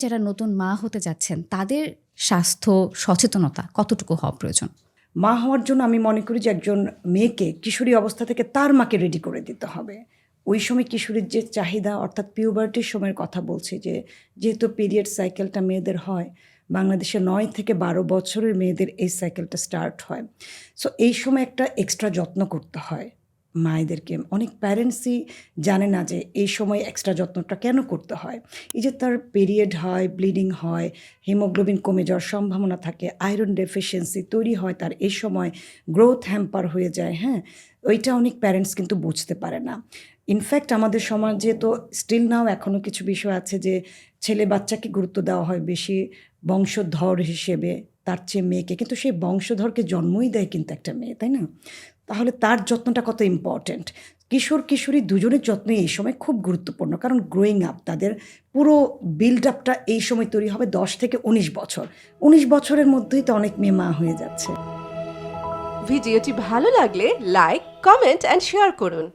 যারা নতুন মা হতে যাচ্ছেন তাদের স্বাস্থ্য সচেতনতা কতটুকু হওয়া প্রয়োজন? মা হওয়ার জন্য আমি মনে করি যে একজন মেয়েকে কিশোরী অবস্থা থেকে তার মাকে রেডি করে দিতে হবে। ওই সময় কিশোরীর যে চাহিদা অর্থাৎ পিউবার্টির সময়ের কথা বলছি যেহেতু পিরিয়ড সাইকেলটা মেয়েদের হয়, বাংলাদেশে ৯ থেকে ১২ বছরের মেয়েদের এই সাইকেলটা স্টার্ট হয়। সো এই সময় একটা এক্সট্রা যত্ন করতে হয় মায়েদেরকে। অনেক প্যারেন্টসই জানে না যে এই সময় এক্সট্রা যত্নটা কেন করতে হয়। এই যে তার পিরিয়ড হয়, ব্লিডিং হয়, হিমোগ্লোবিন কমে যাওয়ার সম্ভাবনা থাকে, আয়রন ডেফিসিয়েন্সি তৈরি হয় তার এই সময়, গ্রোথ হ্যাম্পার হয়ে যায়, হ্যাঁ? ওইটা অনেক প্যারেন্টস কিন্তু বুঝতে পারে না। ইনফ্যাক্ট আমাদের সমাজে তো স্টিল নাও এখনও কিছু বিষয় আছে যে ছেলে বাচ্চাকে গুরুত্ব দেওয়া হয় বেশি বংশধর হিসেবে তার চেয়ে মেয়েকে। কিন্তু সেই বংশধরকে জন্মই দেয় কিন্তু একটা মেয়ে, তাই না? তাহলে তার যত্নটা কত ইম্পর্ট্যান্ট। কিশোর কিশোরী দুজনের যত্নই এই সময় খুব গুরুত্বপূর্ণ, কারণ গ্রোয়িং আপ তাদের পুরো বিল্ড আপটা এই সময় তৈরি হবে ১০ থেকে ১৯ বছর। ১৯ বছরের মধ্যেই তো অনেক মেয়ে মা হয়ে যাচ্ছে। ভিডিওটি ভালো লাগলে লাইক, কমেন্ট অ্যান্ড শেয়ার করুন।